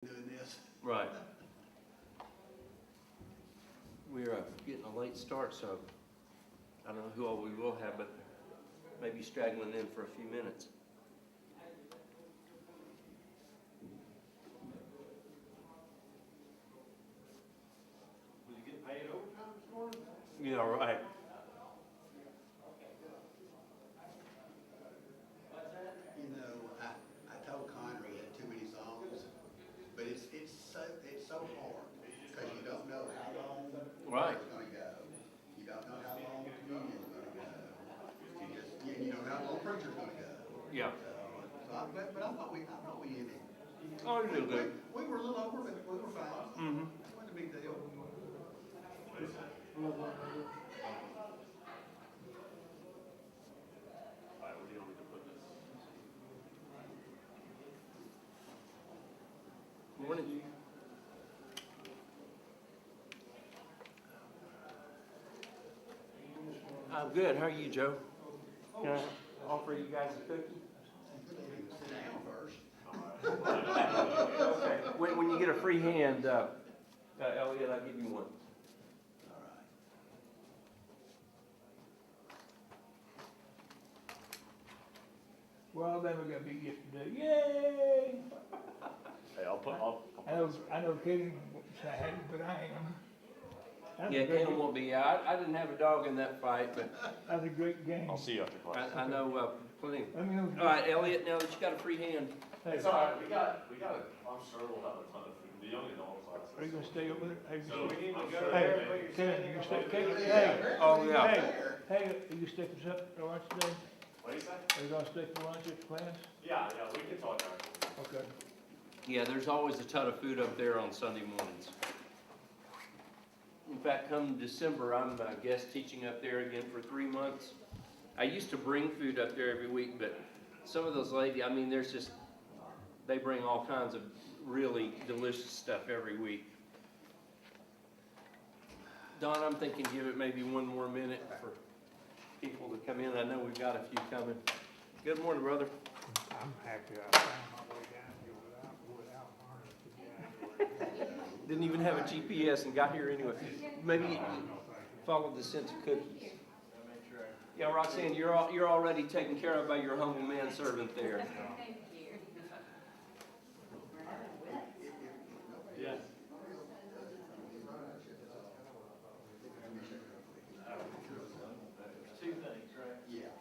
doing this. Right. We're getting a late start, so I don't know who all we will have, but maybe straggling in for a few minutes. Was you getting paid overtime this morning? Yeah, right. You know, I told Connor he had too many songs, but it's so hard because you don't know how long Right. it's going to go. You don't know how long communion's going to go. You don't know how long preacher's going to go. Yeah. But I thought we ended. Oh, you did good. We were a little over, but we were fine. Mm-hmm. It wasn't a big deal. All right, we're dealing with to put this. Morning. I'm good. How are you, Joe? Can I offer you guys a cookie? Sit down first. Okay. When you get a free hand, Elliot, I'll give you one. All right. Well, then we got a big gift to do. Yay! Hey, I know Katie sad, but I am. That's Yeah, a great- Ken won't be out. I didn't have a dog in that fight, but That's a great game. I'll see you after class. I know plenty. Let me know. All right, Elliot, now that you got a free hand. Hey, It's all right, we got, I'm sure we'll have a ton of food, the young adult class. are you gonna stay over there? Hey, So we need to go Hey, there, maybe Ken, you stay, Hey, hey, Oh, yeah. hey, are you sticking for lunch today? what do you say? Are you gonna stick for lunch at class? Yeah, we can talk after. Okay. Yeah, there's always a ton of food up there on Sunday mornings. In fact, come December, I'm guest teaching up there again for 3 months. I used to bring food up there every week, but some of those ladies, I mean, they bring all kinds of really delicious stuff every week. Don, I'm thinking give it maybe one more minute for people to come in. I know we've got a few coming. Good morning, brother. I'm happy I found my way down here without harness. Didn't even have a GPS and got here anyway. Maybe follow the scent of cookies. Yeah, Roxanne, you're already taken care of by your humble manservant there. Yes. Two things, right? Yeah.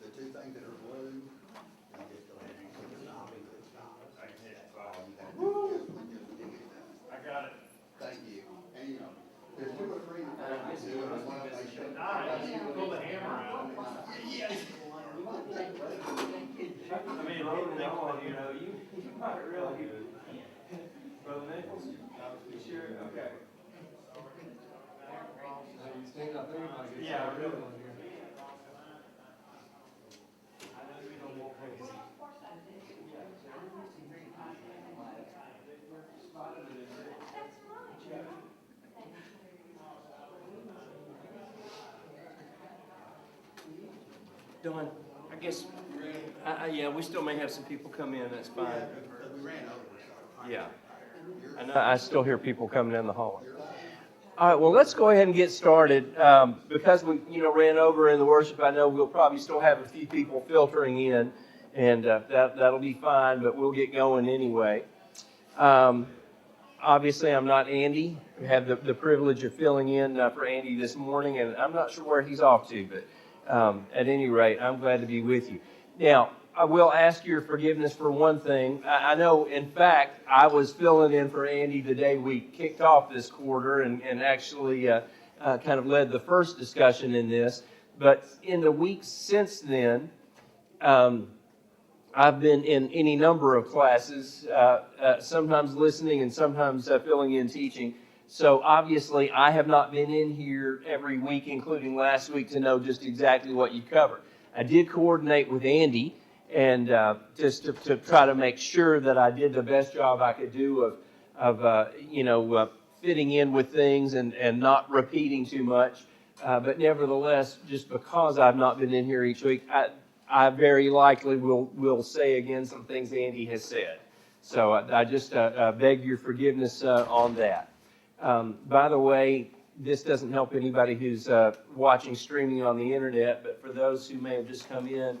The two things that are blue, you just go ahead and put the stop into the stop. I can hit it. All you gotta do is just dig it down. I got it. Thank you. And you know, there's two or three. Yes, do it. I wanna make sure- Pull the hammer out. Yes. I mean, you might really. Brother Nichols? You sure? Okay. Yeah, really. Dawn, I guess, yeah, we still may have some people come in, that's fine. Because we ran over, so. Yeah. I still hear people coming down the hall. All right, well, let's go ahead and get started. Because we, ran over in the worship, I know we'll probably still have a few people filtering in, and that'll be fine, but we'll get going anyway. Obviously, I'm not Andy. We have the privilege of filling in for Andy this morning, and I'm not sure where he's off to, but at any rate, I'm glad to be with you. Now, I will ask your forgiveness for one thing. I know, in fact, I was filling in for Andy the day we kicked off this quarter and actually kind of led the first discussion in this. But in the weeks since then, I've been in any number of classes, sometimes listening and sometimes filling in teaching. So obviously, I have not been in here every week, including last week, to know just exactly what you covered. I did coordinate with Andy, and just to try to make sure that I did the best job I could do of fitting in with things and not repeating too much. But nevertheless, just because I've not been in here each week, I very likely will say again some things Andy has said. So I just beg your forgiveness on that. By the way, this doesn't help anybody who's watching streaming on the internet, but for those who may have just come in,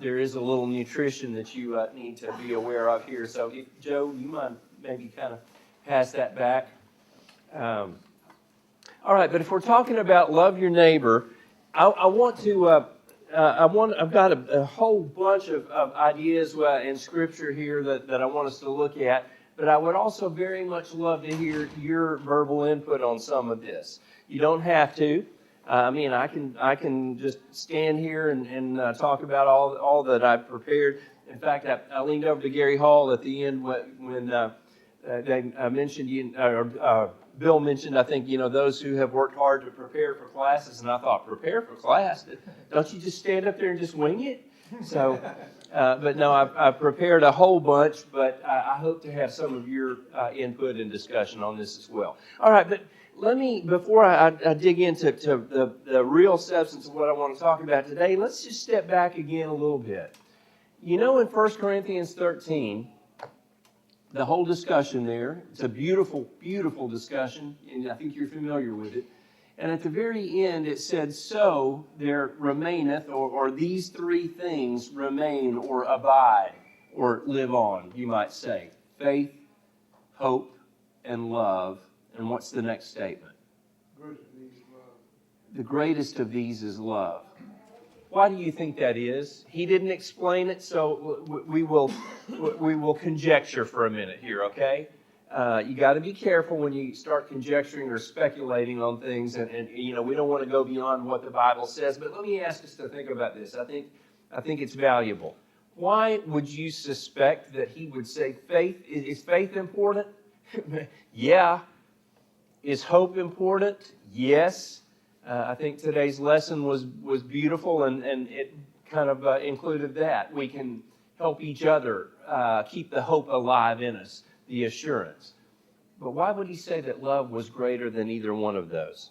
there is a little nutrition that you need to be aware of here. So, Joe, you mind maybe kind of pass that back? All right, but if we're talking about love your neighbor, I've got a whole bunch of ideas in Scripture here that I want us to look at, but I would also very much love to hear your verbal input on some of this. You don't have to. I can just stand here and talk about all that I've prepared. In fact, I leaned over to Gary Hall at the end when they mentioned Bill mentioned, I think, those who have worked hard to prepare for classes, and I thought, prepare for class? Don't you just stand up there and just wing it? So, but no, I've prepared a whole bunch, but I hope to have some of your input and discussion on this as well. All right, but let me, before I dig into the real substance of what I want to talk about today, let's just step back again a little bit. In 1 Corinthians 13, the whole discussion there, it's a beautiful, beautiful discussion, and I think you're familiar with it. And at the very end, it said, so there remaineth, or these three things remain, or abide, or live on, you might say. Faith, hope, and love. And what's the next statement? The greatest of these is love. Why do you think that is? He didn't explain it, so we will conjecture for a minute here, okay? You got to be careful when you start conjecturing or speculating on things, and we don't want to go beyond what the Bible says. But let me ask us to think about this. I think it's valuable. Why would you suspect that he would say faith? Is faith important? Yeah. Is hope important? Yes. I think today's lesson was beautiful, and it kind of included that. We can help each other keep the hope alive in us, the assurance. But why would he say that love was greater than either one of those?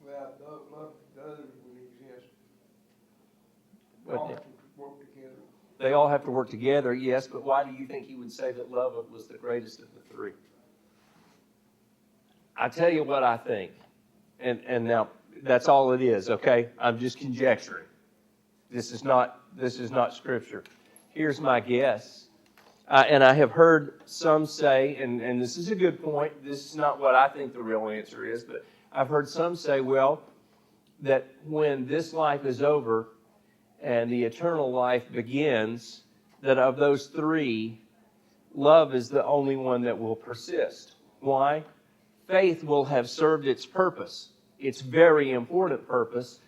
Well, love doesn't exist. But All have to work together. they all have to work together, yes, but why do you think he would say that love was the greatest of the three? I tell you what I think, and now that's all it is, okay? I'm just conjecturing. This is not Scripture. Here's my guess. And I have heard some say, and this is a good point, this is not what I think the real answer is, but I've heard some say, well, that when this life is over and the eternal life begins, that of those three, love is the only one that will persist. Why? Faith will have served its purpose, its very important purpose,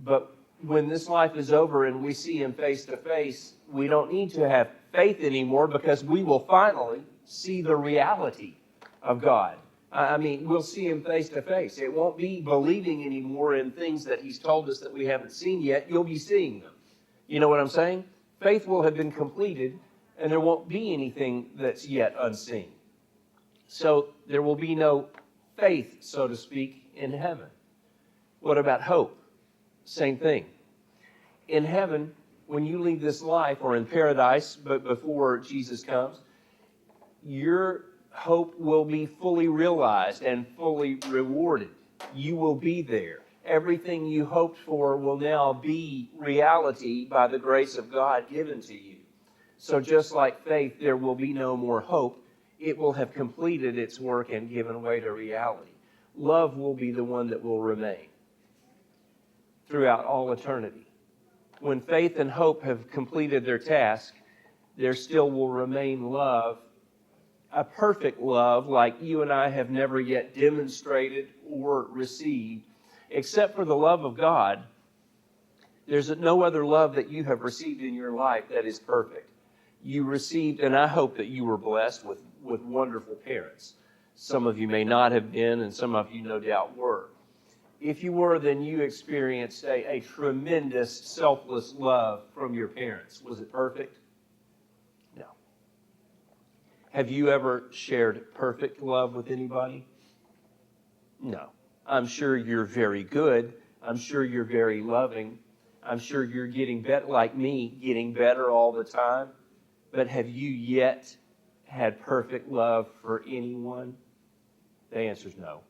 but when this life is over and we see Him face to face, we don't need to have faith anymore because we will finally see the reality of God. We'll see Him face to face. It won't be believing anymore in things that He's told us that we haven't seen yet. You'll be seeing them. You know what I'm saying? Faith will have been completed, and there won't be anything that's yet unseen. So there will be no faith, so to speak, in heaven. What about hope? Same thing. In heaven, when you leave this life, or in paradise, but before Jesus comes, your hope will be fully realized and fully rewarded. You will be there. Everything you hoped for will now be reality by the grace of God given to you. So just like faith, there will be no more hope. It will have completed its work and given way to reality. Love will be the one that will remain throughout all eternity. When faith and hope have completed their task, there still will remain love, a perfect love like you and I have never yet demonstrated or received. Except for the love of God, there's no other love that you have received in your life that is perfect. You received, and I hope that you were blessed with wonderful parents. Some of you may not have been, and some of you no doubt were. If you were, then you experienced a tremendous, selfless love from your parents. Was it perfect? No. Have you ever shared perfect love with anybody? No. I'm sure you're very good. I'm sure you're very loving. I'm sure you're getting better, like me, getting better all the time. But have you yet had perfect love for anyone? The answer is no.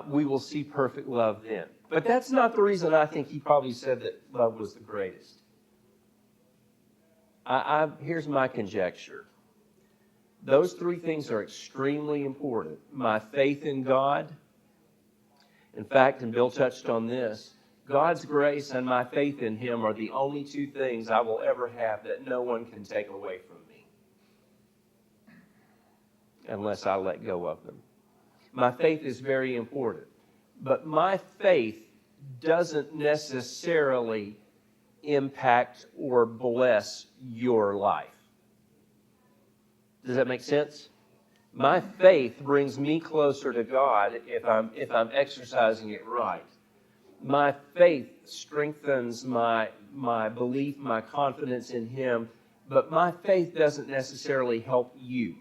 We will see perfect love then. But that's not the reason I think he probably said that love was the greatest. Here's my conjecture. Those three things are extremely important. My faith in God. In fact, and Bill touched on this, God's grace and my faith in Him are the only two things I will ever have that no one can take away from me. Unless I let go of them. My faith is very important. But my faith doesn't necessarily impact or bless your life. Does that make sense? My faith brings me closer to God if I'm exercising it right. My faith strengthens my belief, my confidence in Him, but my faith doesn't necessarily help you.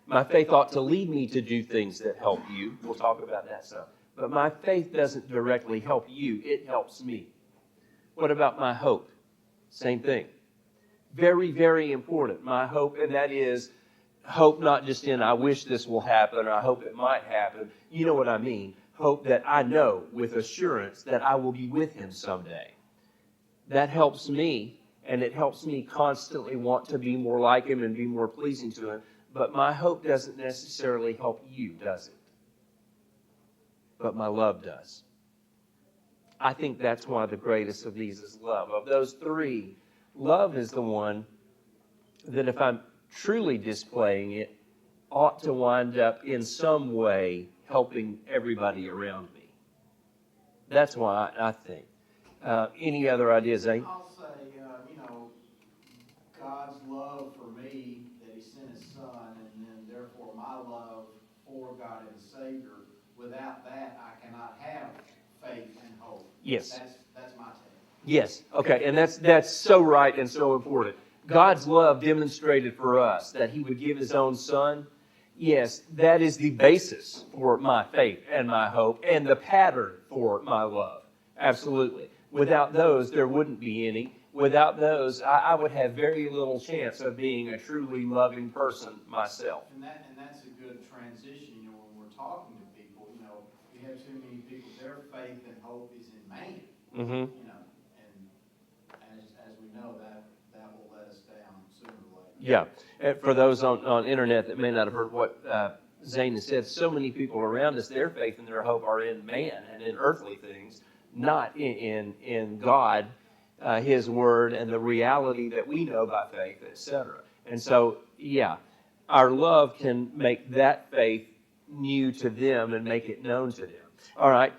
My faith ought to lead me to do things that help you. We'll talk about that some. But my faith doesn't directly help you. It helps me. What about my hope? Same thing. Very, very important. My hope, and that is hope not just in I wish this will happen or I hope it might happen. You know what I mean. Hope that I know with assurance that I will be with Him someday. That helps me, and it helps me constantly want to be more like Him and be more pleasing to Him. But my hope doesn't necessarily help you, does it? But my love does. I think that's why the greatest of these is love. Of those three, love is the one that if I'm truly displaying it, ought to wind up in some way helping everybody around me. That's why I think. Any other ideas, Zane? I'll say, God's love for me, that He sent His Son, and then therefore my love for God and Savior. Without that, I cannot have faith and hope. Yes. That's my take. Yes. Okay. And that's so right and so important. God's love demonstrated for us that He would give His own Son. Yes, that is the basis for my faith and my hope and the pattern for my love. Absolutely. Without those, there wouldn't be any. Without those, I would have very little chance of being a truly loving person myself. And that's a good transition, when we're talking to people, we have too many people, their faith and hope is in man. Mm-hmm. And as we know, that will let us down sooner or later. Yeah. And for those on internet that may not have heard what Zane has said, so many people around us, their faith and their hope are in man and in earthly things, not in God, His Word, and the reality that we know by faith, etc. And so, yeah, our love can make that faith new to them and make it known to them. All right.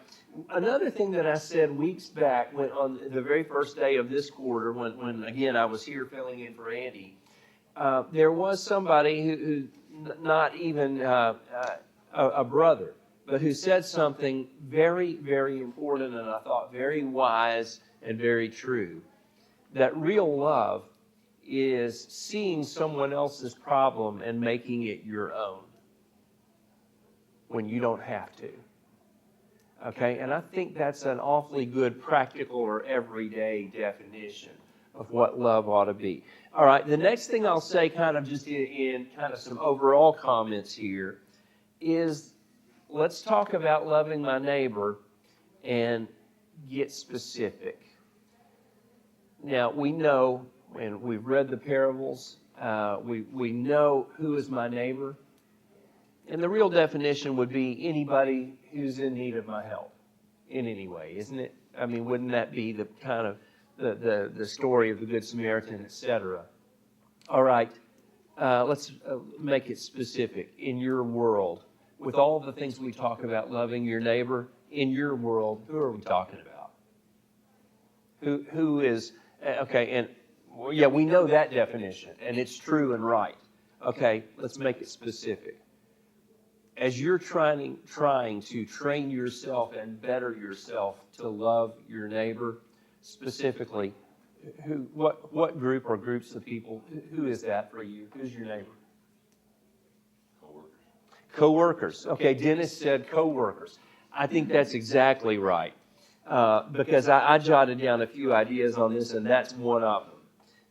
Another thing that I said weeks back, when on the very first day of this quarter, when again I was here filling in for Andy, there was somebody who not even a brother, but who said something very, very important, and I thought very wise and very true. That real love is seeing someone else's problem and making it your own when you don't have to. Okay, and I think that's an awfully good practical or everyday definition of what love ought to be. All right, the next thing I'll say kind of just in kind of some overall comments here is let's talk about loving my neighbor and get specific. Now, we know, and we've read the parables, we know who is my neighbor. And the real definition would be anybody who's in need of my help in any way, isn't it? I mean, wouldn't that be the kind of the story of the Good Samaritan, etc.? All right, let's make it specific. In your world, with all the things we talk about loving your neighbor, in your world, who are we talking about? Who is, okay, and yeah, we know that definition, and it's true and right. Okay, let's make it specific. As you're trying to train yourself and better yourself to love your neighbor, specifically, what group or groups of people, who is that for you? Who's your neighbor? Co-workers. Okay, Dennis said co-workers. I think that's exactly right. Because I jotted down a few ideas on this, and that's one of them.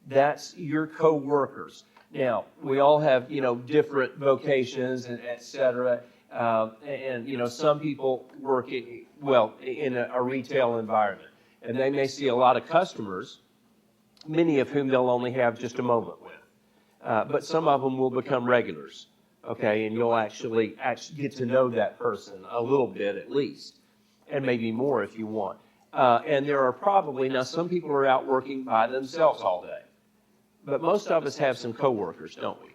That's your co-workers. Now, we all have, different vocations and et cetera. And some people work in a retail environment, and they may see a lot of customers, many of whom they'll only have just a moment with. But some of them will become regulars, okay? And you'll actually get to know that person a little bit at least, and maybe more if you want. And there are probably, now some people are out working by themselves all day, but most of us have some coworkers, don't we?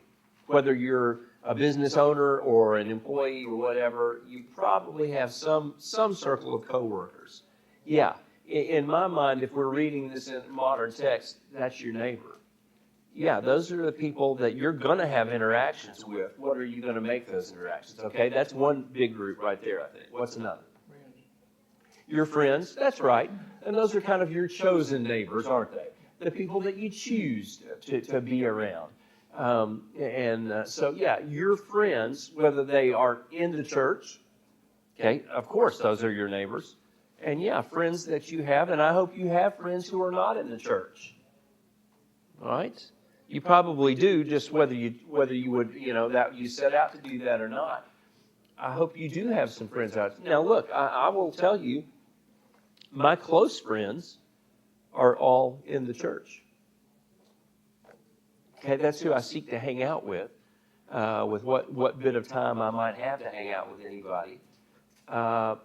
Whether you're a business owner or an employee or whatever, you probably have some circle of coworkers. Yeah, in my mind, if we're reading this in modern text, that's your neighbor. Yeah, those are the people that you're going to have interactions with. What are you going to make those interactions? Okay, that's one big group right there, I think. What's another? Your friends, that's right. And those are kind of your chosen neighbors, aren't they? The people that you choose to be around. So, your friends, whether they are in the church, okay, of course, those are your neighbors. And, friends that you have, and I hope you have friends who are not in the church. All right? You probably do, just whether you would, that you set out to do that or not. I hope you do have some friends out there. Now, look, I will tell you, my close friends are all in the church. Okay, that's who I seek to hang out with what bit of time I might have to hang out with anybody. But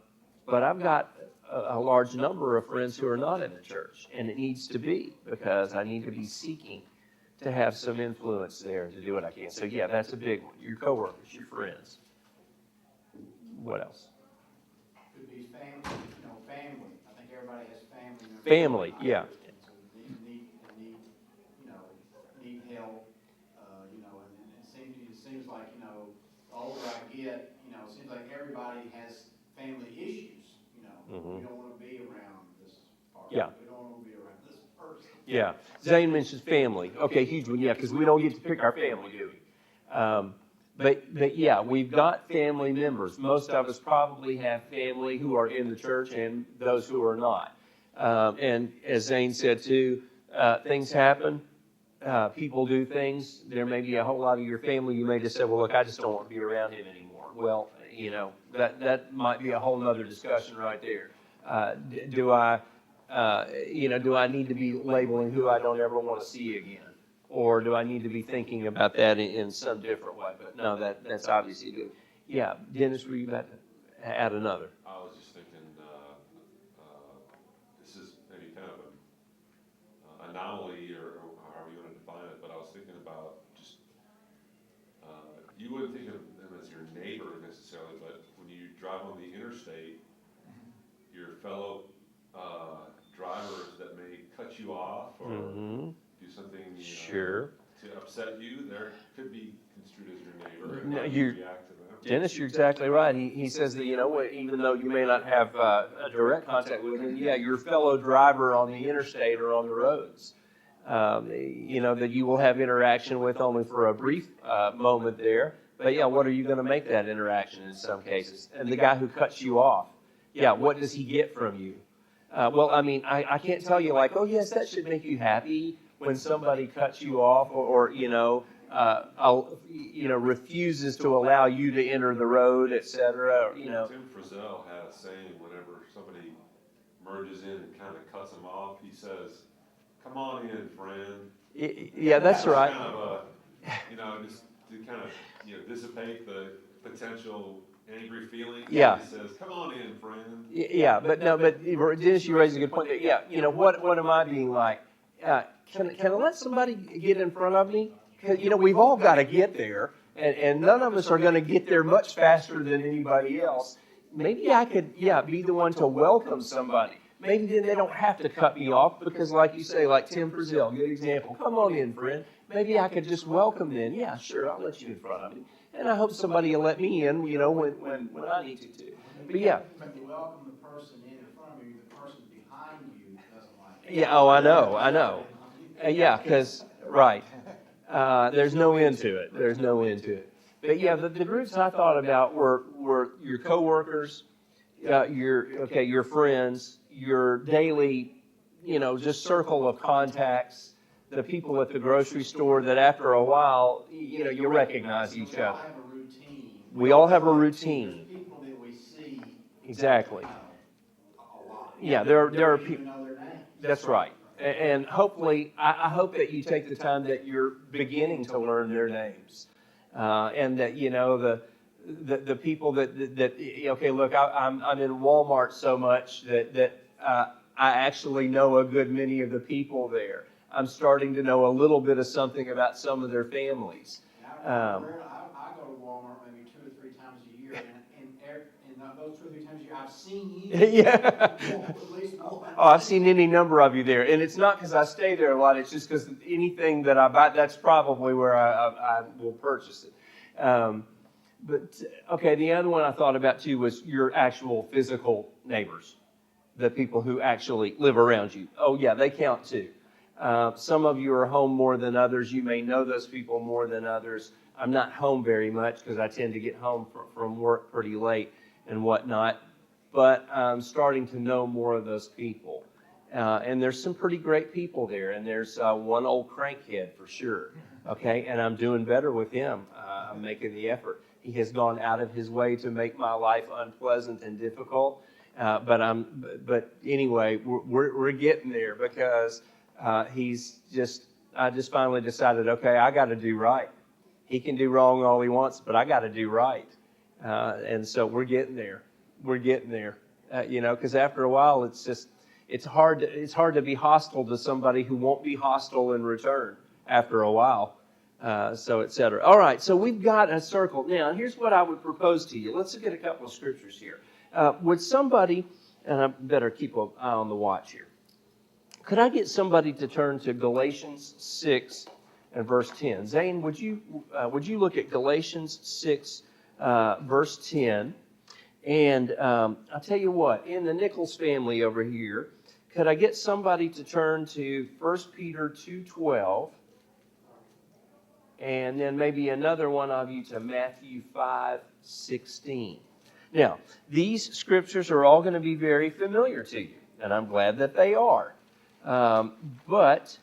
I've got a large number of friends who are not in the church, and it needs to be, because I need to be seeking to have some influence there to do what I can. So, that's a big one. Your coworkers, your friends. What else? Could be family, family. I think everybody has family members. Family, yeah. So need help, and it seems like, the older I get, it seems like everybody has family issues, Mm-hmm. We don't want to be around this part. Yeah. We don't want to be around this person. Yeah. Zane mentions family. Okay, huge one. Yeah, because we don't get to pick our family, do we? But we've got family members. Most of us probably have family who are in the church and those who are not. And as Zane said too, things happen. People do things. There may be a whole lot of your family. You may just say, well, look, I just don't want to be around him anymore. Well, that might be a whole other discussion right there. Do I need to be labeling who I don't ever want to see again? Or do I need to be thinking about that in some different way? But no, that's obviously good. Yeah, Dennis, were you about to add another? I was just thinking, this is maybe kind of an anomaly, or however you want to define it, but I was thinking about just, you wouldn't think of them as your neighbor necessarily, but when you drive on the interstate, your fellow drivers that may cut you off or do something Sure. to upset you, there could be construed as your neighbor. No, How do you- react to that? Dennis, you're exactly right. He says that, even though you may not have a direct contact with him, your fellow driver on the interstate or on the roads, that you will have interaction with only for a brief moment there. But what are you going to make that interaction in some cases? And the guy who cuts you off, what does he get from you? I can't tell you like, oh yes, that should make you happy when somebody cuts you off or refuses to allow you to enter the road, etc. Tim Frizzell had a saying whenever somebody merges in and kind of cuts him off, he says, "Come on in, friend." That's right. Kind of just to kind of dissipate the potential angry feelings. Yeah. He says, "Come on in, friend." But Dennis, you raised a good point there. What am I being like? Can I let somebody get in front of me? Because, we've all got to get there, and none of us are going to get there much faster than anybody else. Maybe I could, be the one to welcome somebody. Maybe then they don't have to cut me off because, like you say, like Tim Frizzell, good example. Come on in, friend. Maybe I could just welcome them. Yeah, sure, I'll let you in front of me. And I hope somebody will let me in, when I need to too. But When you welcome the person in front of you, the person behind you doesn't like it. Yeah, I know. Because, right. There's no end to it. But the groups I thought about were your coworkers, your friends, your daily, just circle of contacts, the people at the grocery store that after a while, you recognize each We all other. have a routine. We all have a There's routine. people that we see. Exactly. A lot. Yeah, there are We don't people. even know their names. That's right. And hopefully, I hope that you take the time that you're beginning to learn their names. And that, the people that okay, look, I'm in Walmart so much that I actually know a good many of the people there. I'm starting to know a little bit of something about some of their families. I go to Walmart maybe 2 or 3 times a year, and those 2 or 3 times a year, I've seen you. Yeah. At least one. Oh, I've seen any number of you there. And it's not because I stay there a lot. It's just because anything that I buy, that's probably where I will purchase it. But, okay, the other one I thought about, too, was your actual physical neighbors, the people who actually live around you. Oh, yeah, they count, too. Some of you are home more than others. You may know those people more than others. I'm not home very much because I tend to get home from work pretty late and whatnot. But I'm starting to know more of those people. And there's some pretty great people there. And there's one old crankhead for sure. Okay, and I'm doing better with him. I'm making the effort. He has gone out of his way to make my life unpleasant and difficult. But anyway, we're getting there because I just finally decided, okay, I got to do right. He can do wrong all he wants, but I got to do right. And so we're getting there. We're getting there. Because after a while, it's hard to be hostile to somebody who won't be hostile in return after a while. So et cetera. All right, so we've got a circle. Now, here's what I would propose to you. Let's look at a couple of scriptures here. Would somebody, and I better keep an eye on the watch here. Could I get somebody to turn to Galatians 6 and verse 10? Zane, would you look at Galatians 6, verse 10? And I'll tell you what, in the Nichols family over here, could I get somebody to turn to 1 Peter 2:12? And then maybe another one of you to Matthew 5:16. Now, these scriptures are all going to be very familiar to you, and I'm glad that they are. But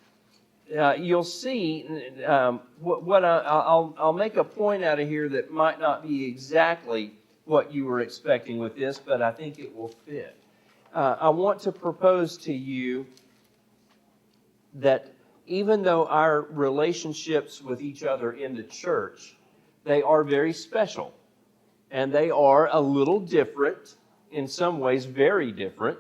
you'll see what I'll make a point out of here that might not be exactly what you were expecting with this, but I think it will fit. I want to propose to you that even though our relationships with each other in the church, they are very special. And they are a little different, in some ways very different,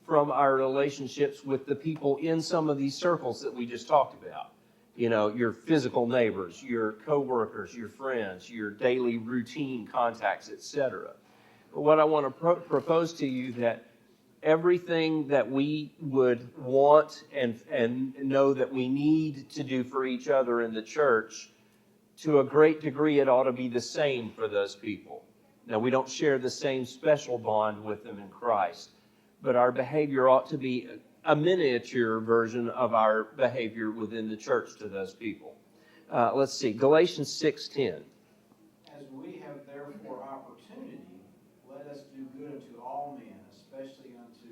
from our relationships with the people in some of these circles that we just talked about. Your physical neighbors, your coworkers, your friends, your daily routine contacts, etc. But what I want to propose to you that everything that we would want and know that we need to do for each other in the church, to a great degree, it ought to be the same for those people. Now, we don't share the same special bond with them in Christ, but our behavior ought to be a miniature version of our behavior within the church to those people. Let's see, Galatians 6:10. As we have therefore opportunity, let us do good unto all men, especially unto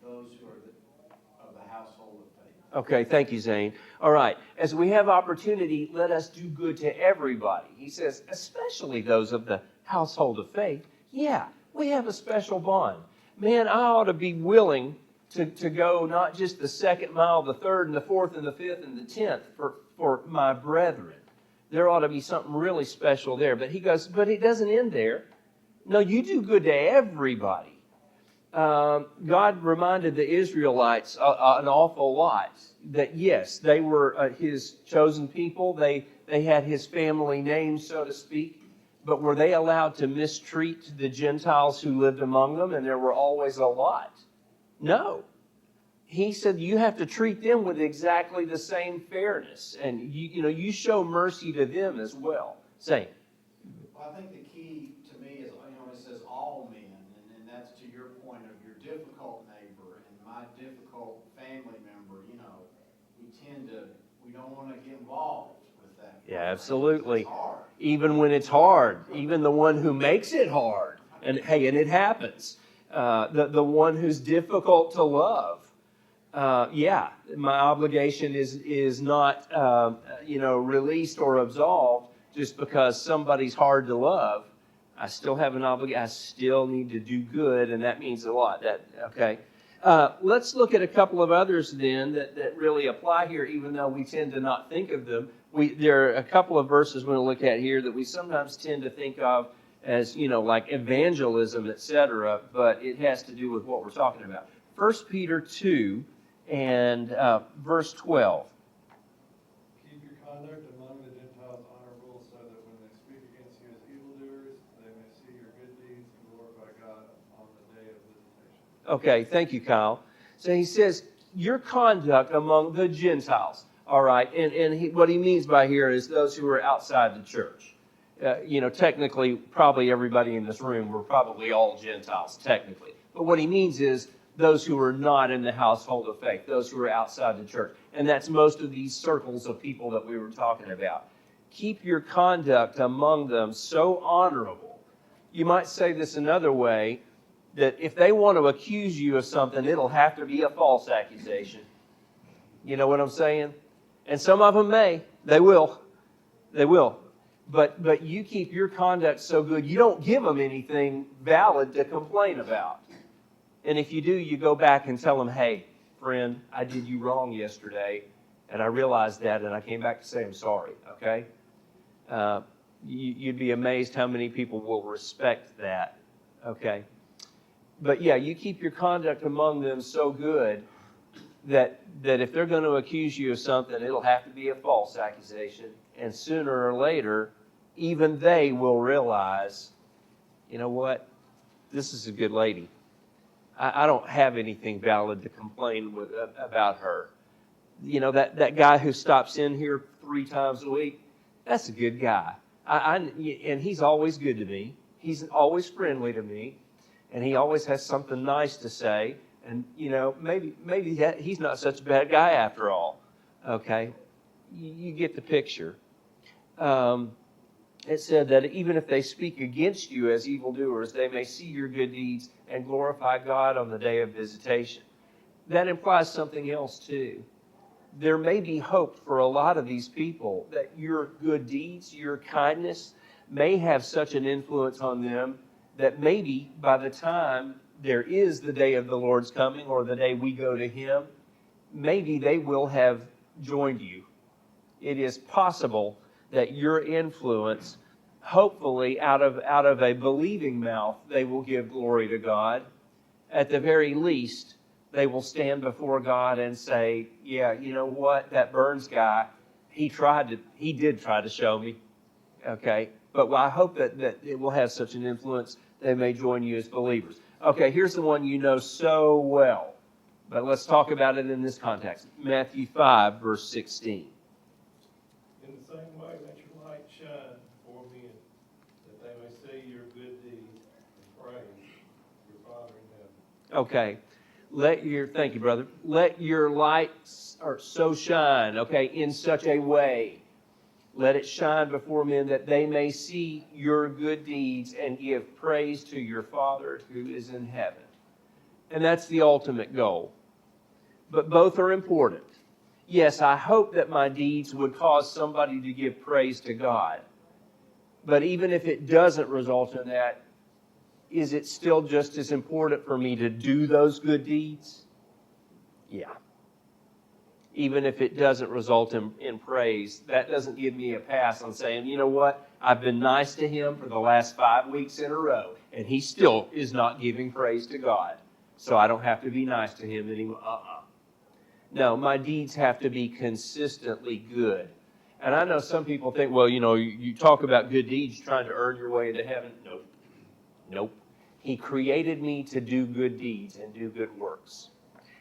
those who are of the household of faith. Okay, thank you, Zane. All right, as we have opportunity, let us do good to everybody. He says, especially those of the household of faith. Yeah, we have a special bond. Man, I ought to be willing to go not just the second mile, the third and the fourth and the fifth and the 10th for my brethren. There ought to be something really special there. But he goes, but it doesn't end there. No, you do good to everybody. God reminded the Israelites an awful lot that, yes, they were His chosen people. They had His family name, so to speak. But were they allowed to mistreat the Gentiles who lived among them? And there were always a lot. No. He said you have to treat them with exactly the same fairness. And you show mercy to them as well. Same. Well, I think the key to me is, it says all men, and that's to your point of your difficult neighbor and my difficult family member. We don't want to get involved with that. Yeah, absolutely. It's hard. Even when it's hard, even the one who makes it hard, and it happens. The one who's difficult to love. yeah, my obligation is not, released or absolved just because somebody's hard to love. I still have an obligation. I still need to do good, and that means a lot. Okay. Let's look at a couple of others then that really apply here, even though we tend to not think of them. There are a couple of verses we're going to look at here that we sometimes tend to think of as, like evangelism, etc., but it has to do with what we're talking about. 1 Peter 2 and verse 12. Keep your conduct among the Gentiles honorable, so that when they speak against you as evildoers, they may see your good deeds and glorify God on the day of visitation. Okay, thank you, Kyle. So he says, your conduct among the Gentiles. All right, and what he means by here is those who are outside the church. Technically, probably everybody in this room, we're probably all Gentiles, technically. But what he means is those who are not in the household of faith, those who are outside the church. And that's most of these circles of people that we were talking about. Keep your conduct among them so honorable. You might say this another way, that if they want to accuse you of something, it'll have to be a false accusation. You know what I'm saying? And some of them may. They will. They will. But you keep your conduct so good, you don't give them anything valid to complain about. And if you do, you go back and tell them, hey, friend, I did you wrong yesterday, and I realized that, and I came back to say I'm sorry, okay? You'd be amazed how many people will respect that, okay? But yeah, you keep your conduct among them so good that if they're going to accuse you of something, it'll have to be a false accusation. And sooner or later, even they will realize, you know what, this is a good lady. I don't have anything valid to complain about her. That guy who stops in here 3 times a week, that's a good guy. And he's always good to me. He's always friendly to me. And he always has something nice to say. And, maybe he's not such a bad guy after all. Okay? You get the picture. It said that even if they speak against you as evildoers, they may see your good deeds and glorify God on the day of visitation. That implies something else too. There may be hope for a lot of these people that your good deeds, your kindness, may have such an influence on them that maybe by the time there is the day of the Lord's coming or the day we go to Him, maybe they will have joined you. It is possible that your influence, hopefully out of a believing mouth, they will give glory to God. At the very least, they will stand before God and say, yeah, you know what, that Burns guy, he did try to show me. Okay, but I hope that it will have such an influence they may join you as believers. Okay, here's the one you know so well, but let's talk about it in this context. Matthew 5, verse 16. In the same way, let your light shine before men, that they may see your good deeds and praise your Father in heaven. Okay. Thank you, brother. Let your light so shine, okay, in such a way. Let it shine before men that they may see your good deeds and give praise to your Father who is in heaven. And that's the ultimate goal. But both are important. Yes, I hope that my deeds would cause somebody to give praise to God. But even if it doesn't result in that, is it still just as important for me to do those good deeds? Yeah. Even if it doesn't result in praise, that doesn't give me a pass on saying, you know what, I've been nice to him for the last 5 weeks in a row, and he still is not giving praise to God. So I don't have to be nice to him anymore. No, my deeds have to be consistently good. And I know some people think, well, you talk about good deeds trying to earn your way into heaven. Nope. He created me to do good deeds and do good works.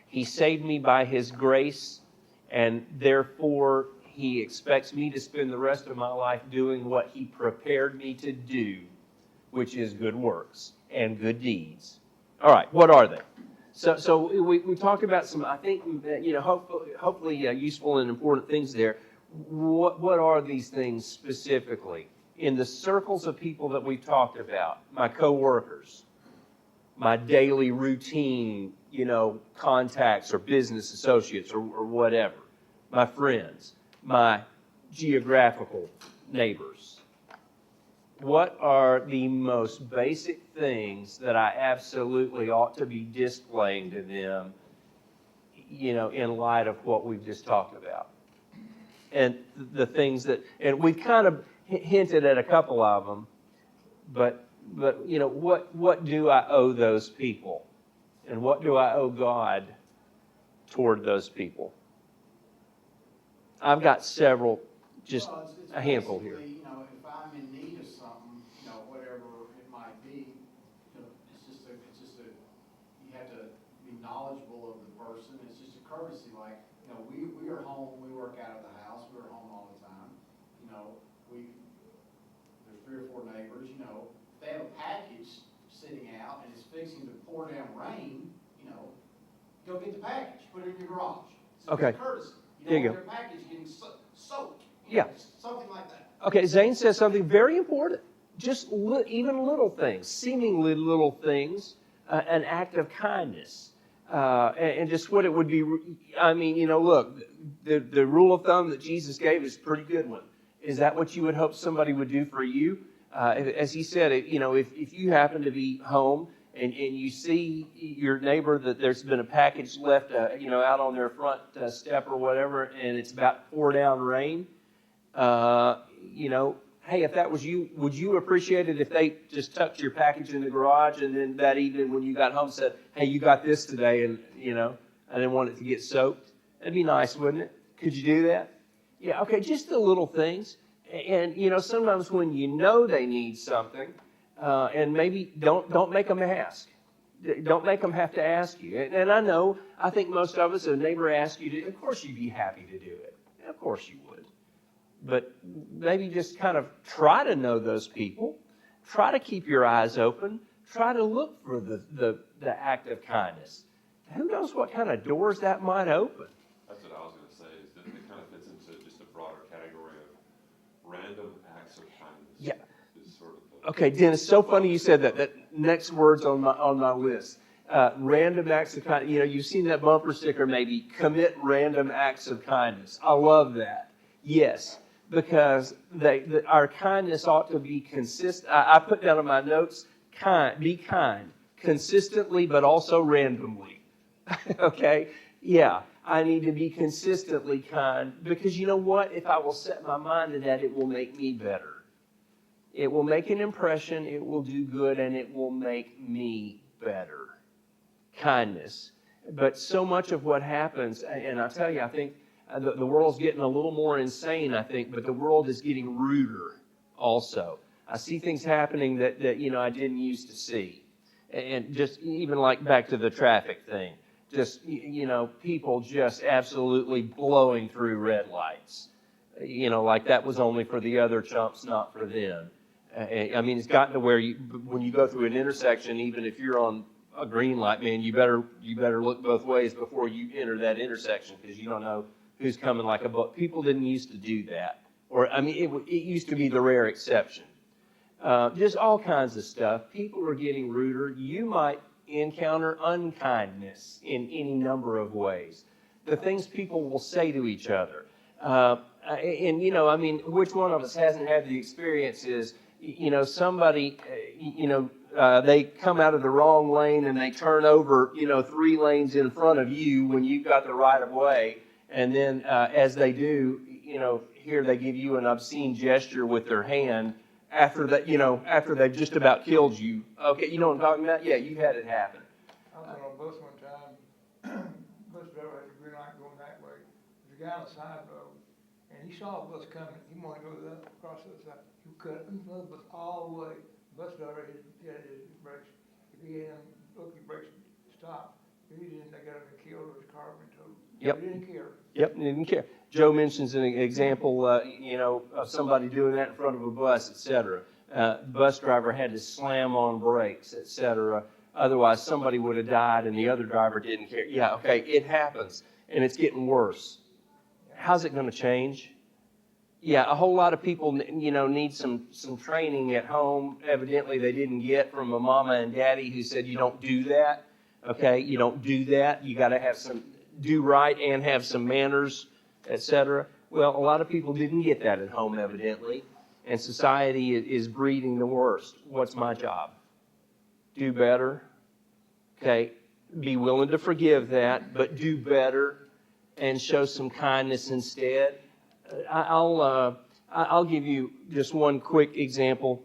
He saved me by His grace, and therefore He expects me to spend the rest of my life doing what He prepared me to do, which is good works and good deeds. All right, what are they? So we talked about some, I think, hopefully useful and important things there. What are these things specifically? In the circles of people that we've talked about, my coworkers, my daily routine, contacts or business associates or whatever, my friends, my geographical neighbors. What are the most basic things that I absolutely ought to be displaying to them, in light of what we've just talked about? And the things and we've kind of hinted at a couple of them, but what do I owe those people? And what do I owe God toward those people? I've got several, just Well, it's a handful here. basically, if I'm in need of something, whatever it might be, it's just a, you have to be knowledgeable of the person. It's just a courtesy, like, we are home, we work out of the house, we're home all the time. There's 3 or 4 neighbors, if they have a package sitting out and it's fixing to pour down rain, go get the package, put it in your garage. It's a Okay. courtesy. There you want go. your package getting soaked. Yeah. Something like that. Okay, Zane says something very important. Just even little things, seemingly little things, an act of kindness. And just what it would be. Look, the rule of thumb that Jesus gave is a pretty good one. Is that what you would hope somebody would do for you? As he said, if you happen to be home and you see your neighbor that there's been a package left, out on their front step or whatever, and it's about to pour down rain, hey, if that was you, would you appreciate it if they just tucked your package in the garage and then that evening when you got home said, hey, you got this today and, I didn't want it to get soaked? That'd be nice, wouldn't it? Could you do that? Yeah, okay, just the little things. And, sometimes when they need something, and maybe don't make them ask. Don't make them have to ask you. And I think most of us, if a neighbor asks you to, of course you'd be happy to do it. Of course you would. But maybe just kind of try to know those people. Try to keep your eyes open. Try to look for the act of kindness. Who knows what kind of doors that might open? That's what I was going to say, is that it kind of fits into just a broader category of random acts of kindness. Yeah. Is sort of Okay, Dennis, so funny you said that. That next word's on my list. Random acts of kindness. You've seen that bumper sticker maybe, commit random acts of kindness. I love that. Yes, because our kindness ought to be consistent. I put down in my notes, be kind, consistently but also randomly. Okay? Yeah, I need to be consistently kind because you know what? If I will set my mind to that, it will make me better. It will make an impression, it will do good, and it will make me better. Kindness. But so much of what happens, and I tell you, I think the world's getting a little more insane, I think, but the world is getting ruder also. I see things happening that I didn't used to see. And just even like back to the traffic thing. Just, people just absolutely blowing through red lights. Like that was only for the other chumps, not for them. It's gotten to where when you go through an intersection, even if you're on a green light, man, you better look both ways before you enter that intersection because you don't know who's coming like a boat. People didn't used to do that. It used to be the rare exception. Just all kinds of stuff. People are getting ruder. You might encounter unkindness in any number of ways. The things people will say to each other. Which one of us hasn't had the experience is, somebody, they come out of the wrong lane and they turn over, 3 lanes in front of you when you've got the right of way. And then as they do, here they give you an obscene gesture with their hand after they've just about killed you. Okay, you know what I'm talking about? Yeah, you've had it happen. I was on a bus one time, bus driver had a green light going that way. There's a guy on the side road, and he saw a bus coming. He wanted to go across the other side. He cut the bus all the way. The bus driver had his brakes. If he hadn't looked, his brakes stopped. If he didn't, they got him killed or his car been towed. Yep. He didn't care. Yep, didn't care. Joe mentions an example, of somebody doing that in front of a bus, etc. Bus driver had to slam on brakes, etc. Otherwise, somebody would have died, and the other driver didn't care. Yeah, okay, it happens, and it's getting worse. How's it going to change? Yeah, a whole lot of people, need some training at home. Evidently, they didn't get from a mama and daddy who said, you don't do that. Okay, you don't do that. You got to have do right and have some manners, etc. Well, a lot of people didn't get that at home, evidently, and society is breeding the worst. What's my job? Do better. Okay, be willing to forgive that, but do better and show some kindness instead. I'll give you just one quick example.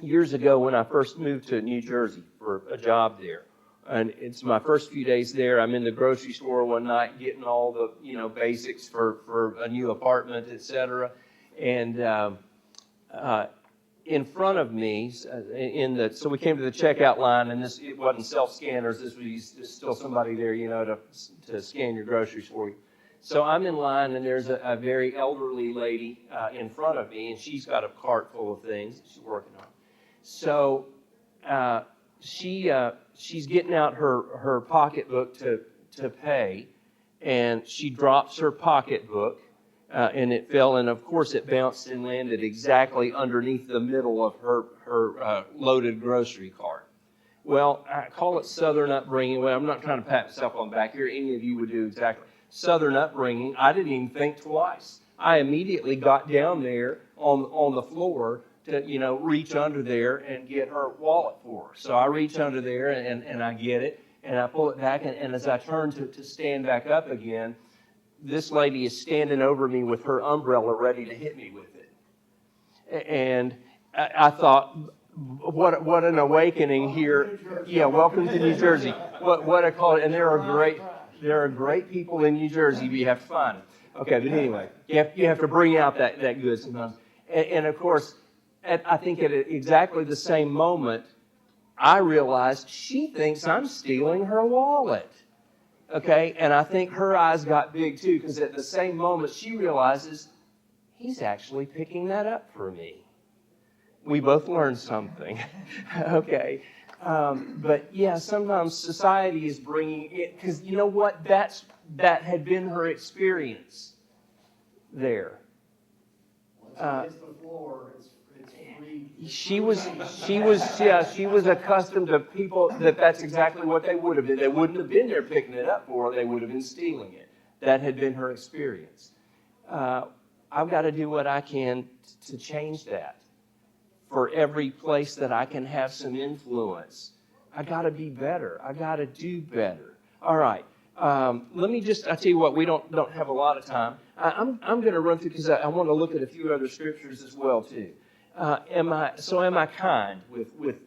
Years ago, when I first moved to New Jersey for a job there, and it's my first few days there, I'm in the grocery store one night getting all the basics for a new apartment, etc. And in front of me, so we came to the checkout line, and it wasn't self scanners. This was still somebody there, to scan your groceries for you. So I'm in line, and there's a very elderly lady in front of me, and she's got a cart full of things that she's working on. So she's getting out her pocketbook to pay, and she drops her pocketbook, and it fell, and of course it bounced and landed exactly underneath the middle of her loaded grocery cart. Well, I call it Southern upbringing. Well, I'm not trying to pat myself on the back here. Any of you would do exactly. Southern upbringing, I didn't even think twice. I immediately got down there on the floor to, reach under there and get her wallet for her. So I reach under there and I get it, and I pull it back, and as I turn to stand back up again, this lady is standing over me with her umbrella ready to hit me with it. And I thought, what an awakening here. Yeah, welcome to New Jersey. What I call it, and there are great people in New Jersey, but you have to find them. Okay, but anyway, you have to bring out that good sometimes. And of course, I think at exactly the same moment, I realized she thinks I'm stealing her wallet. Okay, and I think her eyes got big too, because at the same moment she realizes he's actually picking that up for me. We both learned something. Okay. But yeah, sometimes society is bringing it, because you know what? That had been her experience there. Once it hits the floor, it's free. She was accustomed to people that's exactly what they would have been. They wouldn't have been there picking it up for her. They would have been stealing it. That had been her experience. I've got to do what I can to change that. For every place that I can have some influence, I got to be better. I got to do better. All right. Let me I tell you what, we don't have a lot of time. I'm going to run through, because I want to look at a few other scriptures as well too. Am I kind with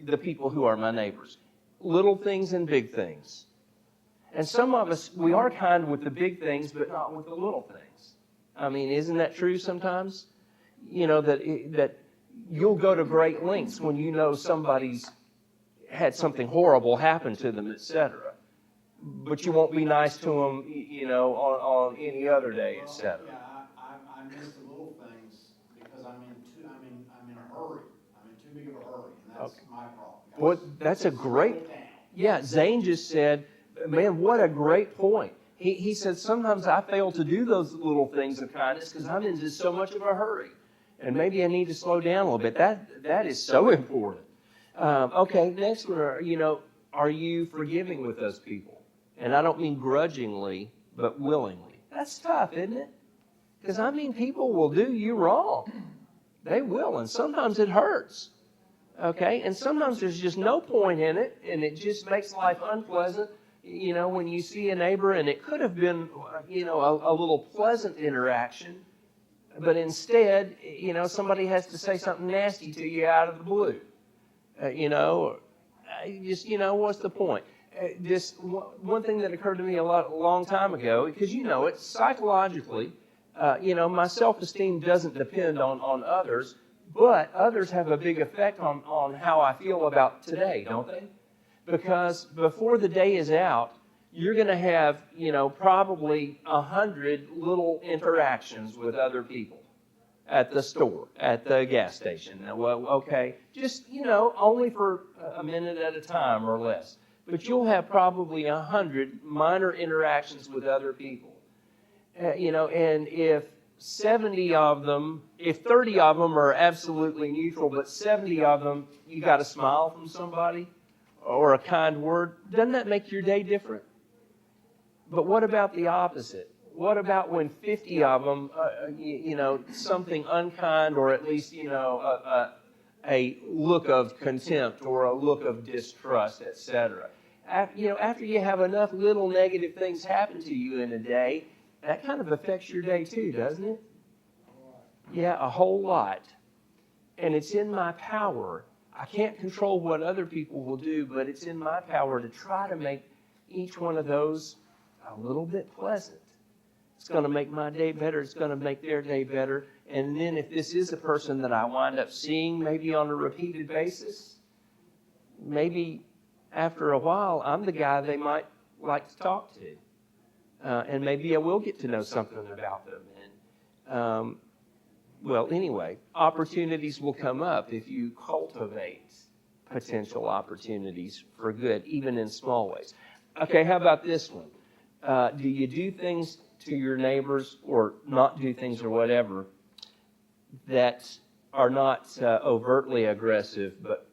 the people who are my neighbors? Little things and big things. And some of us, we are kind with the big things, but not with the little things. I mean, isn't that true sometimes? That you'll go to great lengths when you know somebody's had something horrible happen to them, etc. But you won't be nice to them, on any other day, etc. Yeah, I miss the little things because I'm in a hurry. I'm in too big of a hurry, and that's my problem. Well, that's a great. Yeah, Zane just said, man, what a great point. He said, sometimes I fail to do those little things of kindness because I'm in just so much of a hurry. And maybe I need to slow down a little bit. That is so important. Okay, next one, are you forgiving with those people? And I don't mean grudgingly, but willingly. That's tough, isn't it? Because, people will do you wrong. They will, and sometimes it hurts. Okay, and sometimes there's just no point in it, and it just makes life unpleasant. When you see a neighbor, and it could have been, a little pleasant interaction, but instead, somebody has to say something nasty to you out of the blue. What's the point? Just one thing that occurred to me a long time ago, because it's psychologically, my self-esteem doesn't depend on others, but others have a big effect on how I feel about today, don't they? Because before the day is out, you're going to have, probably 100 little interactions with other people at the store, at the gas station. Well, okay, just, only for a minute at a time or less. But you'll have probably 100 minor interactions with other people. And if 70 of them, if 30 of them are absolutely neutral, but 70 of them, you got a smile from somebody or a kind word, doesn't that make your day different? But what about the opposite? What about when 50 of them, something unkind or at least, a look of contempt or a look of distrust, etc. After you have enough little negative things happen to you in a day, that kind of affects your day too, doesn't it? Yeah, a whole lot. And it's in my power. I can't control what other people will do, but it's in my power to try to make each one of those a little bit pleasant. It's going to make my day better. It's going to make their day better. And then if this is a person that I wind up seeing maybe on a repeated basis, maybe after a while, I'm the guy they might like to talk to. And maybe I will get to know something about them. And, anyway, opportunities will come up if you cultivate potential opportunities for good, even in small ways. Okay, how about this one? Do you do things to your neighbors or not do things or whatever that are not overtly aggressive, but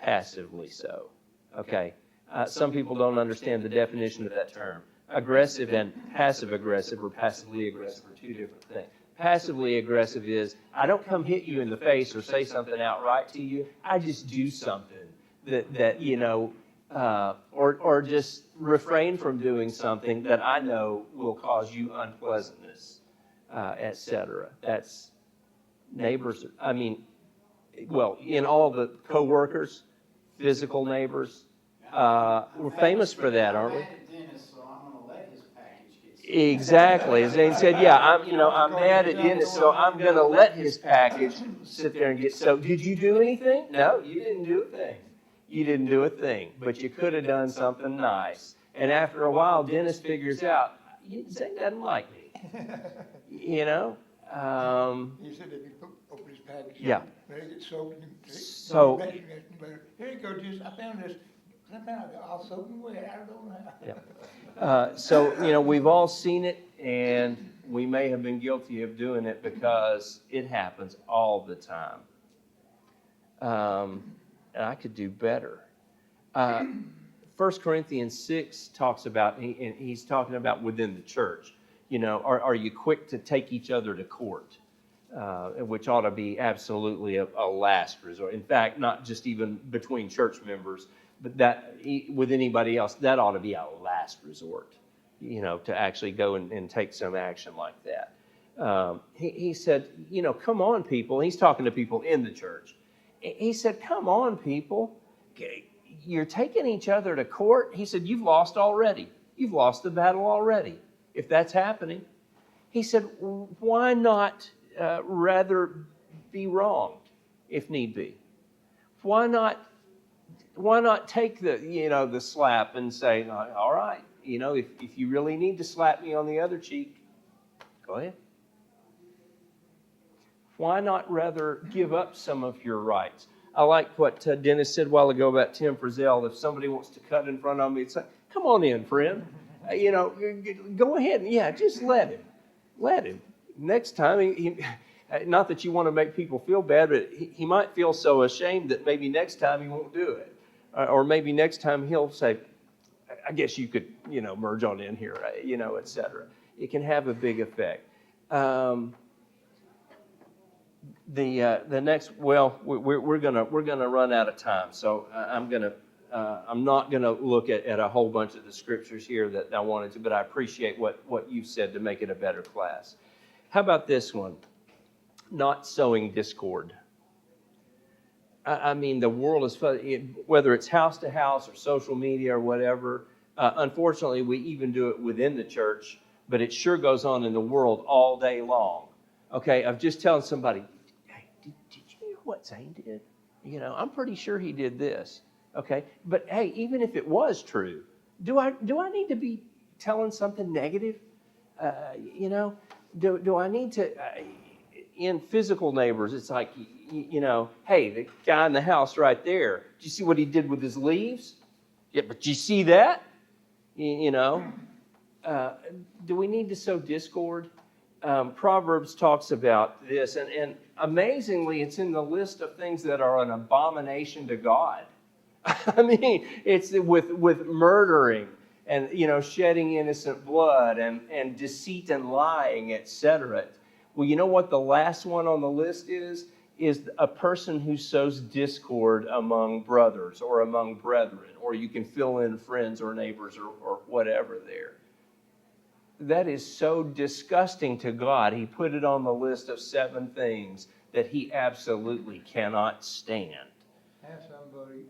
passively so? Okay. Some people don't understand the definition of that term. Aggressive and passive aggressive or passively aggressive are two different things. Passively aggressive is, I don't come hit you in the face or say something outright to you. I just do something or just refrain from doing something that I know will cause you unpleasantness, etc. That's neighbors. In all the co-workers, physical neighbors, we're famous for that, aren't we? Exactly. As Zane said, I'm mad at Dennis, so I'm going to let his package sit there and get. So, did you do anything? No, you didn't do a thing. You didn't do a thing, but you could have done something nice. And after a while, Dennis figures out, Zane doesn't like me. He said if you open his package, Yeah. let it get soaked. So, here you go, just I found this. I found it all soaking wet. I don't know how. So, we've all seen it, and we may have been guilty of doing it because it happens all the time. And I could do better. 1 Corinthians 6 talks about, and he's talking about within the church, are you quick to take each other to court? Which ought to be absolutely a last resort. In fact, not just even between church members, but that with anybody else, that ought to be a last resort, to actually go and take some action like that. He said, come on, people. He's talking to people in the church. He said, come on, people. You're taking each other to court. He said, you've lost already. You've lost the battle already, if that's happening. He said, why not rather be wronged if need be? Why not take the slap and say, all right, if you really need to slap me on the other cheek, go ahead. Why not rather give up some of your rights? I like what Dennis said a while ago about Tim Frizzell. If somebody wants to cut in front of me, it's like, come on in, friend. Go ahead and just let him. Let him. Next time, he not that you want to make people feel bad, but he might feel so ashamed that maybe next time he won't do it. Or maybe next time he'll say, I guess you could, merge on in here, et cetera. It can have a big effect. The next, we're gonna run out of time, so I'm not gonna look at a whole bunch of the scriptures here that I wanted to, but I appreciate what you've said to make it a better class. How about this one? Not sowing discord. The world is, whether it's house to house or social media or whatever, unfortunately, we even do it within the church, but it sure goes on in the world all day long. Okay, I'm just telling somebody, hey, did you hear what Zane did? I'm pretty sure he did this. Okay, but hey, even if it was true, do I need to be telling something negative? Do I need to, in physical neighbors, it's like, hey, the guy in the house right there, did you see what he did with his leaves? Yeah, but you see that? Do we need to sow discord? Proverbs talks about this, and amazingly, it's in the list of things that are an abomination to God. I mean, it's with murdering and, shedding innocent blood and deceit and lying, etc. Well, you know what the last one on the list is? Is a person who sows discord among brothers or among brethren, or you can fill in friends or neighbors or whatever there. That is so disgusting to God. He put it on the list of 7 things that he absolutely cannot stand. I have somebody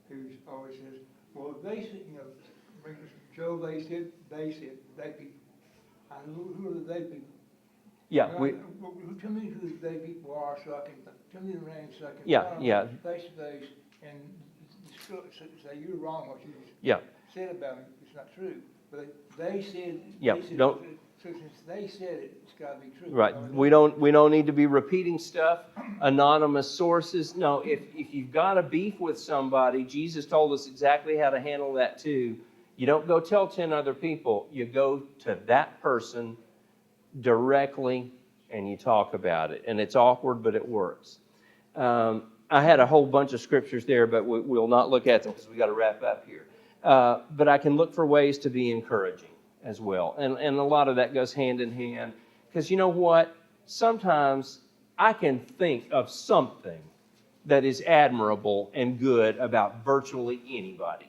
who always says, well, they said, Joe, they said, they people. Who are the they people? Yeah, Tell me who the they people are, so I can, tell me the names, so I can. Yeah. Face to face, and say, you're wrong, what you said about me, it's not true. But they said, don't. So since they said it, it's got to be true. Right. We don't need to be repeating stuff. Anonymous sources. No, if you've got a beef with somebody, Jesus told us exactly how to handle that too. You don't go tell 10 other people. You go to that person directly and you talk about it. And it's awkward, but it works. I had a whole bunch of scriptures there, but we'll not look at them because we got to wrap up here. But I can look for ways to be encouraging as well. And a lot of that goes hand in hand. Because you know what? Sometimes I can think of something that is admirable and good about virtually anybody.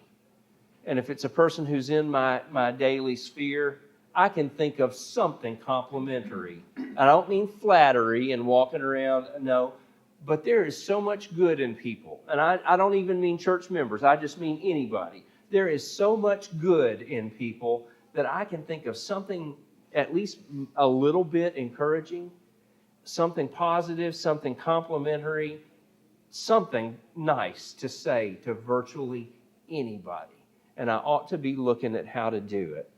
And if it's a person who's in my daily sphere, I can think of something complimentary. I don't mean flattery and walking around, no. But there is so much good in people. And I don't even mean church members. I just mean anybody. There is so much good in people that I can think of something at least a little bit encouraging, something positive, something complimentary, something nice to say to virtually anybody. And I ought to be looking at how to do it.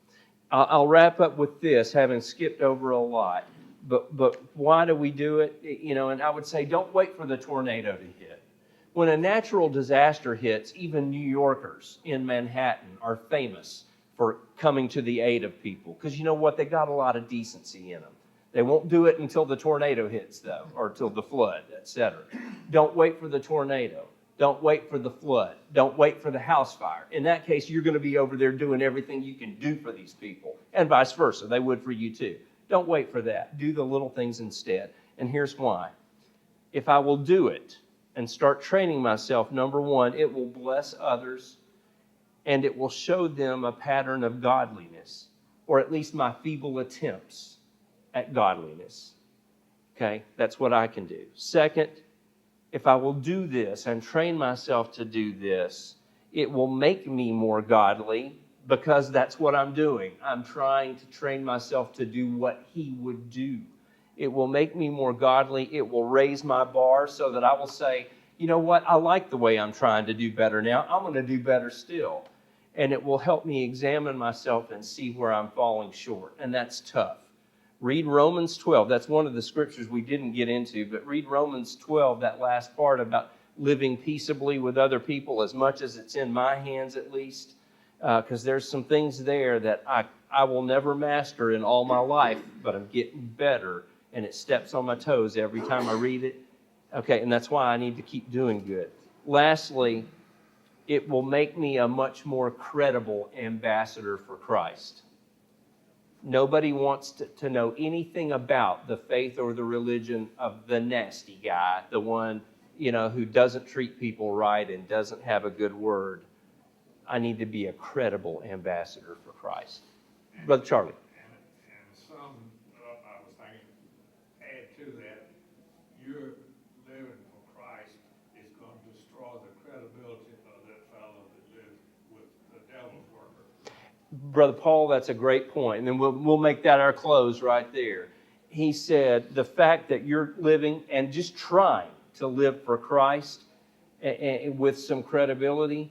I'll wrap up with this, having skipped over a lot. But why do we do it? And I would say don't wait for the tornado to hit. When a natural disaster hits, even New Yorkers in Manhattan are famous for coming to the aid of people. Because you know what? They got a lot of decency in them. They won't do it until the tornado hits, though, or till the flood, etc. Don't wait for the tornado. Don't wait for the flood. Don't wait for the house fire. In that case, you're going to be over there doing everything you can do for these people, and vice versa. They would for you too. Don't wait for that. Do the little things instead. And here's why. If I will do it and start training myself, number one, it will bless others and it will show them a pattern of godliness, or at least my feeble attempts at godliness. Okay, that's what I can do. Second, if I will do this and train myself to do this, it will make me more godly because that's what I'm doing. I'm trying to train myself to do what He would do. It will make me more godly. It will raise my bar so that I will say, you know what, I like the way I'm trying to do better now. I'm going to do better still. And it will help me examine myself and see where I'm falling short. And that's tough. Read Romans 12. That's one of the scriptures we didn't get into, but read Romans 12, that last part about living peaceably with other people as much as it's in my hands at least, because there's some things there that I will never master in all my life, but I'm getting better, and it steps on my toes every time I read it. Okay, and that's why I need to keep doing good. Lastly, it will make me a much more credible ambassador for Christ. Nobody wants to know anything about the faith or the religion of the nasty guy, the one, who doesn't treat people right and doesn't have a good word. I need to be a credible ambassador for Christ. Brother Charlie. And some, I was thinking, add to that, your living for Christ is going to destroy the credibility of that fellow that lives with the devil's worker. Brother Paul, that's a great point. And then we'll make that our close right there. He said the fact that you're living and just trying to live for Christ with some credibility,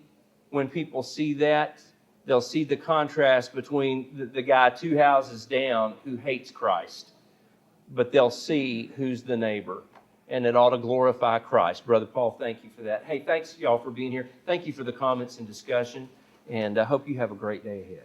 when people see that, they'll see the contrast between the guy 2 houses down who hates Christ. But they'll see who's the neighbor. And it ought to glorify Christ. Brother Paul, thank you for that. Hey, thanks y'all for being here. Thank you for the comments and discussion. And I hope you have a great day ahead.